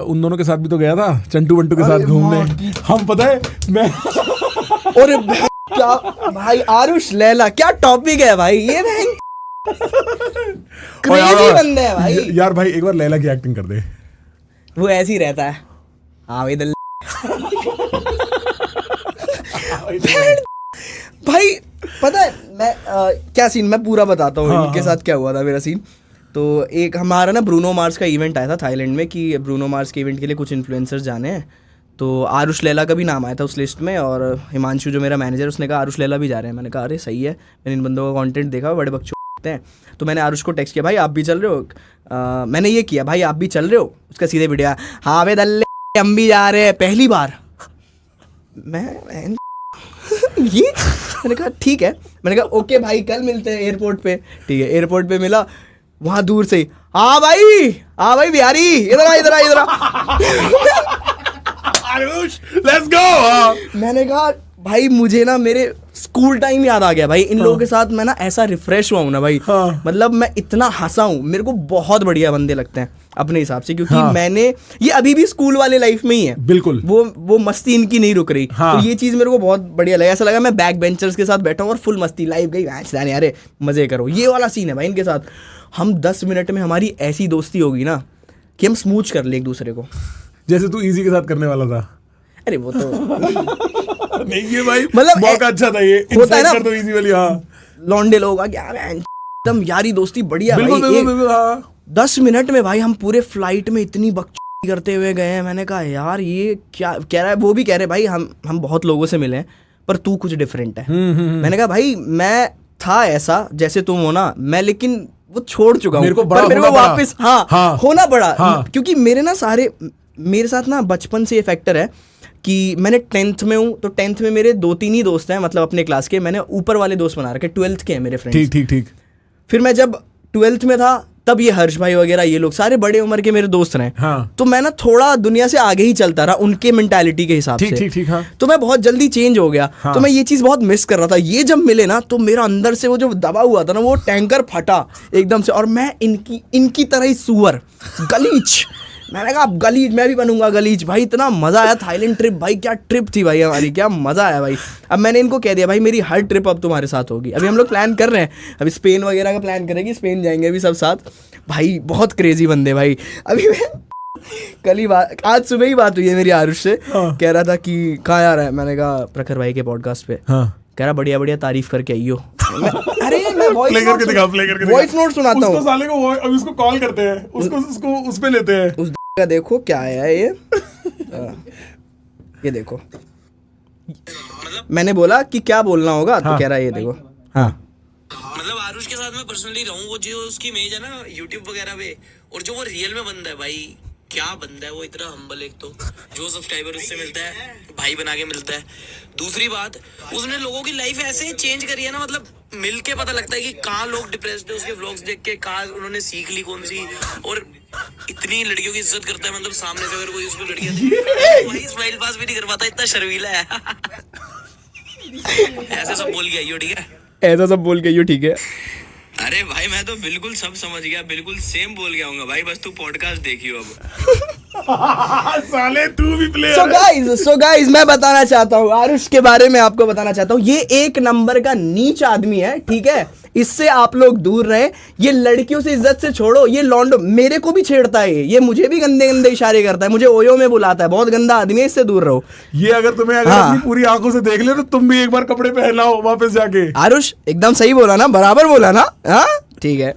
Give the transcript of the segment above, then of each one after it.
उन दोनों के साथ भी तो गया था, चंटू बंटू के साथ घूमने। हम पता है मैं अरे क्या भाई, आरुष लैला क्या टॉपिक है भाई, ये क्रेजी बंदे हैं भाई। यार भाई एक बार लैला की एक्टिंग कर दे। वो ऐसे ही रहता है, आवेदन भाई। पता है मैं क्या सीन, मैं पूरा बताता हूँ इनके साथ क्या हुआ था मेरा सीन। तो एक हमारा ना ब्रूनो मार्स का इवेंट आया था थाईलैंड में, कि ब्रूनो मार्स के इवेंट के लिए कुछ इन्फ्लुएंसर्स जाने हैं। तो आरुष लैला का भी नाम आया था उस लिस्ट में, और हिमांशु जो मेरा मैनेजर, उसने कहा आरुष लैला भी जा रहे हैं। मैंने कहा अरे सही है, मैंने इन बंदों का कंटेंट देखा, बड़े बकचोद हैं। तो मैंने आरुष को टेक्स्ट किया, भाई आप भी चल रहे हो? मैंने ये किया, भाई आप भी चल रहे हो? उसका सीधे वीडियो आया, हाँ वे दल्ले हम भी जा रहे हैं पहली बार। मैं ये मैंने कहा ठीक है, मैंने कहा ओके भाई कल मिलते हैं एयरपोर्ट पे। ठीक है, एयरपोर्ट पे मिला, वहाँ दूर से ही हाँ भाई बिहारी इधर आ इधर आ इधर आ। Aarush let's go. मैंने कहा भाई मुझे ना मेरे स्कूल टाइम याद आ गया भाई, इन लोगों के साथ मैं ना ऐसा रिफ्रेश हुआ हूँ ना भाई। मतलब मैं इतना हंसा हूँ, मेरे को बहुत बढ़िया बंदे लगते हैं अपने हिसाब से, क्योंकि मैंने ये अभी भी स्कूल वाले लाइफ में ही है। बिल्कुल वो मस्ती इनकी नहीं रुक रही। तो ये चीज मेरे को बहुत बढ़िया लगा, ऐसा लगा मैं बैक बेंचर्स के साथ बैठा हूँ और फुल मस्ती, लाइव गई अरे मजे करो, ये वाला सीन है भाई इनके साथ। हम 10 मिनट में हमारी ऐसी दोस्ती होगी ना कि हम स्मूच कर ले एक दूसरे को, जैसे तू इजी के साथ करने वाला था। अरे वो तो नहीं ये भाई मतलब मौका अच्छा था, ये होता है ना, कर दो इजी वाली। हाँ लौंडे लोग आ गया एकदम यारी दोस्ती बढ़िया बिल्कुल भाई। बिल्कुल हाँ। 10 मिनट में भाई हम पूरे फ्लाइट में इतनी बकचोदी करते हुए गए हैं। मैंने कहा यार ये क्या कह रहा है, वो भी कह रहे भाई हम बहुत लोगों से मिले हैं पर तू कुछ डिफरेंट है। मैंने कहा भाई मैं था ऐसा जैसे तुम हो ना, मैं लेकिन वो छोड़ चुका हूँ, मेरे को वापस होना पड़ा। क्योंकि मेरे साथ ना बचपन से ये फैक्टर है कि मैंने 10th में हूँ, तो 10th में मेरे 2-3 ही दोस्त हैं, मतलब अपने क्लास के। मैंने ऊपर वाले दोस्त बना रखे, 12th के हैं मेरे फ्रेंड्स। ठीक। फिर मैं जब 12th में था तब ये हर्ष भाई वगैरह ये लोग सारे बड़े उम्र के मेरे दोस्त रहे। तो मैं ना थोड़ा दुनिया से आगे ही चलता रहा उनके मेंटालिटी के हिसाब से। ठीक। तो मैं बहुत जल्दी चेंज हो गया। तो मैं ये चीज़ बहुत मिस कर रहा था। ये जब मिले ना तो मेरा अंदर से वो जो दबा हुआ था ना, वो टैंकर फटा एकदम से, और मैं इनकी तरह ही सुअर गलीच। मैंने कहा अब गलीज मैं भी बनूंगा गलीज। भाई इतना मजा आया थाईलैंड ट्रिप, भाई क्या ट्रिप थी भाई हमारी, क्या मजा आया भाई। अब मैंने इनको कह दिया भाई मेरी हर ट्रिप अब तुम्हारे साथ होगी। अभी हम लोग प्लान कर रहे हैं, अभी स्पेन वगैरह का प्लान करेंगे, स्पेन जाएंगे अभी सब साथ। भाई बहुत क्रेजी बंदे भाई। अभी मैं कल ही बात, आज सुबह ही बात हुई है मेरी आरुष से। कह रहा था कि कहाँ आ रहा है, मैंने कहा प्रखर भाई के पॉडकास्ट पे। कह रहा बढ़िया तारीफ करके आइयो। अरे मैं वॉइस नोट सुनाता हूँ साले को, अभी उसको कॉल करते हैं, उसको उस पे लेते हैं। उस का देखो क्या है ये देखो। मैंने बोला कि क्या बोलना होगा, तो कह रहा है ये देखो। हाँ मतलब आरुष के साथ मैं पर्सनली रहूं, वो जो उसकी इमेज है ना यूट्यूब वगैरह पे, और जो वो रियल में बंदा है भाई, क्या बंदा है वो, इतना हम्बल। एक तो जो सब्सक्राइबर उससे मिलता है भाई बना के मिलता है। दूसरी बात, उसने लोगों की लाइफ ऐसे चेंज करी है ना, मतलब मिल के पता लगता है कि कहाँ लोग डिप्रेस्ड है, उसके व्लॉग्स देख के कहाँ उन्होंने सीख ली कौन सी, और इतनी लड़कियों की इज्जत करता है। मतलब सामने से अगर कोई उसको लड़कियां वही स्माइल पास भी नहीं कर पाता, इतना शर्मीला है। ऐसे सब बोल के आइयो, ठीक है? ऐसा सब बोल के आइयो, ठीक है? अरे भाई मैं तो बिल्कुल सब समझ गया, बिल्कुल सेम बोल के आऊंगा भाई, बस तू पॉडकास्ट देखियो अब। साले तू भी प्लेयर। So guys, मैं बताना चाहता हूँ आरुष के बारे में, आपको बताना चाहता हूँ ये 1 नंबर का नीच आदमी है, ठीक है? इससे आप लोग दूर रहें। ये लड़कियों से इज्जत से छोड़ो, ये लॉन्डो मेरे को भी छेड़ता है, ये मुझे भी गंदे गंदे इशारे करता है, मुझे ओयो में बुलाता है, बहुत गंदा आदमी है, इससे दूर रहो। ये अगर तुम्हें अपनी पूरी आंखों से देख ले तो तुम भी एक बार कपड़े पहनाओ वापस जाके। आरुष एकदम सही बोला ना, बराबर बोला ना? हाँ ठीक है।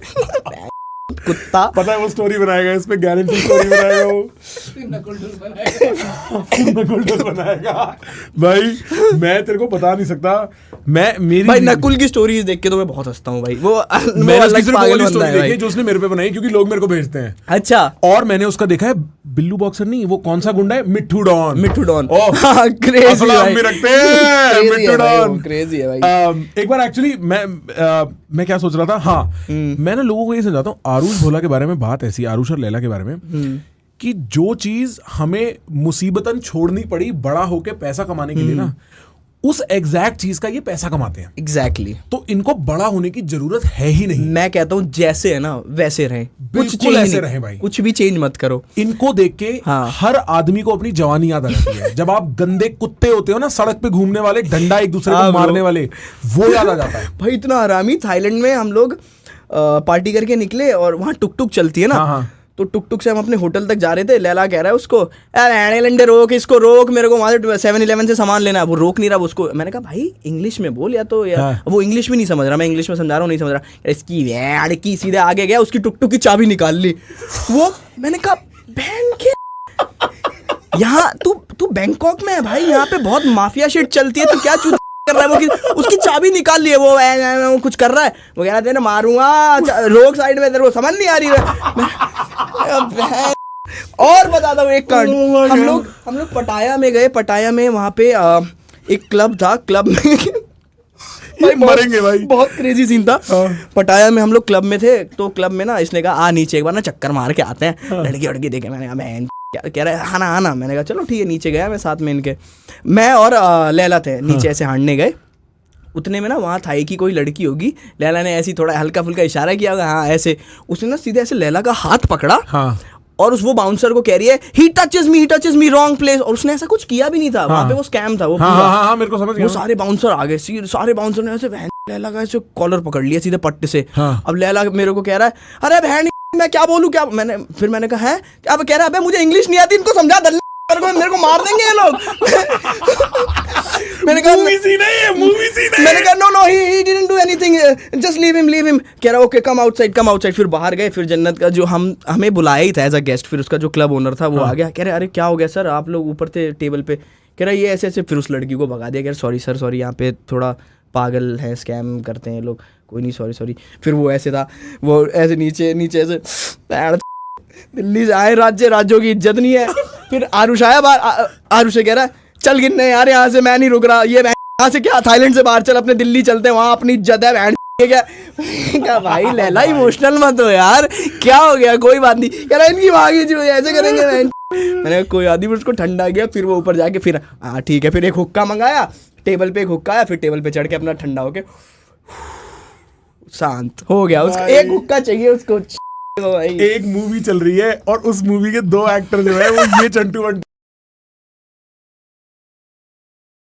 कुत्ता पता है वो स्टोरी बनाएगा, इस पे गारंटी स्टोरी बनाएगा वो। नकुल बनाएगा भाई, मैं तेरे को बता नहीं सकता। मेरी भाई नकुल की स्टोरीज देख के तो मैं बहुत हंसता हूँ भाई। मैंने उसकी पागल स्टोरी देखी है जो उसने मेरे पे बनाई, क्योंकि लोग मेरे को भेजते हैं। अच्छा। और मैंने उसका देखा है बिल्लू बॉक्सर नहीं, वो कौन सा गुंडा है, मिट्ठू डॉन। मिट्ठू डॉन क्रेजी भाई, रखते हैं मिट्ठू डॉन, क्रेजी है भाई। एक बार एक्चुअली मैं क्या सोच रहा था, हाँ मैं ना लोगों को ये समझाता हूँ आरुष भोला के बारे में। बात ऐसी आरुष और लैला के बारे में कि जो चीज हमें मुसीबतन छोड़नी पड़ी बड़ा होके पैसा कमाने के लिए ना, उस एग्जैक्ट चीज का ये पैसा कमाते हैं, एग्जैक्टली। तो इनको बड़ा होने की जरूरत है ही नहीं। मैं कहता हूँ जैसे है ना वैसे रहें, कुछ बिल्कुल चेंज ऐसे नहीं, रहें भाई। कुछ भी चेंज मत करो। इनको देख के हाँ। हर आदमी को अपनी जवानी याद आ जाती है। जब आप गंदे कुत्ते होते हो ना, सड़क पे घूमने वाले, डंडा एक दूसरे हाँ को bro। मारने वाले, वो याद आ जाता है। भाई इतना आरामी। थाईलैंड में हम लोग पार्टी करके निकले और वहाँ टुक टुक चलती है ना, हाँ, हाँ। तो टुक टुक से हम अपने होटल तक जा रहे थे। लैला कह रहा है उसको, अरे लंडे रोक, इसको रोक, मेरे को वहाँ से 7-Eleven से सामान लेना है। वो रोक नहीं रहा उसको। मैंने कहा भाई इंग्लिश में बोल, या तो यार हाँ। वो इंग्लिश भी नहीं समझ रहा, मैं इंग्लिश में समझा रहा हूँ, नहीं समझ रहा। इसकी वैड की सीधे आगे गया, उसकी टुक टुक की चाबी निकाल ली। वो मैंने कहा बहन के यहाँ तू बैंकॉक में है भाई, यहाँ पे बहुत माफिया शिट चलती है, तू क्या चूत कर रहा है? वो उसकी चाबी निकाल ली है, वो कुछ कर रहा है, वो कह रहा तेरे मारूंगा, रोक साइड में, तेरे को समझ नहीं आ रही है। और बताता हूँ एक कांड। हम लोग पटाया में गए। पटाया में वहाँ पे एक क्लब था। क्लब में भाई मरेंगे भाई। बहुत क्रेजी सीन था। पटाया में हम लोग क्लब में थे, तो क्लब में ना इसने कहा आ नीचे एक बार ना चक्कर मार के आते हैं। लड़की वड़की देखे, मैंने कहा बहन क्या कह रहा है, आना आना। मैंने कहा चलो ठीक है। नीचे गया मैं साथ में इनके, मैं और लैला थे नीचे ऐसे हांडने गए। उतने में ना वहाँ थाई की कोई लड़की होगी, लैला ने ऐसी थोड़ा हल्का फुल्का इशारा किया होगा, हाँ ऐसे। उसने ना सीधे ऐसे लैला का हाथ पकड़ा, हाँ। और वो बाउंसर को कह रही है ही टचेस मी रॉन्ग प्लेस। और उसने ऐसा कुछ किया भी नहीं था। वहाँ पे वो स्कैम था वो हाँ, पूरा। हाँ, हाँ, मेरे को समझ गया। वो सारे बाउंसर आ गए, सारे बाउंसर ने ऐसे बहन लैला का ऐसे कॉलर पकड़ लिया सीधे पट्टे से। हाँ। अब लैला मेरे को कह रहा है अरे बहन मैं क्या बोलूं क्या। मैंने कहा है, अब कह रहा है मुझे इंग्लिश नहीं आती, इनको समझा दल, मेरे को मार देंगे ये लोग। मैंने कहा मूवी सीन है ये, मूवी सीन है। मैंने कहा no he didn't do anything, just leave him. कह रहा ओके कम आउटसाइड। फिर बाहर गए। फिर जन्नत का जो हमें बुलाया ही था एज अ गेस्ट, फिर उसका जो क्लब ओनर था वो आ गया। कह रहे अरे क्या हो गया सर, आप लोग ऊपर थे टेबल पे। कह रहा ये ऐसे। फिर उस लड़की को भगा दिया। कह रहा सॉरी सर, यहाँ पे थोड़ा पागल है, स्कैम करते हैं लोग, कोई नहीं सॉरी। फिर वो ऐसे था, वो ऐसे नीचे ऐसे दिल्ली से आए, राज्यों की इज्जत नहीं है। फिर आरुष आया बाहर। आरुष से कह रहा है चल गिनने यार, यहाँ से मैं नहीं रुक रहा, ये यहाँ से क्या थाईलैंड से बाहर चल, अपने दिल्ली चलते हैं, वहाँ अपनी इज्जत है। क्या भाई लैला इमोशनल मत हो यार, क्या हो गया, कोई बात नहीं। कह रहा इनकी भागी जो ऐसे करेंगे। मैंने कहा कोई आदमी, उसको ठंडा गया। फिर वो ऊपर जाके फिर हाँ ठीक है। फिर एक हुक्का मंगाया, टेबल पे एक हुक्का आया। फिर टेबल पे चढ़ के अपना ठंडा होके शांत हो गया। उसको एक हुक्का चाहिए उसको। एक मूवी चल रही है और उस मूवी के 2 एक्टर जो है वो ये चंटू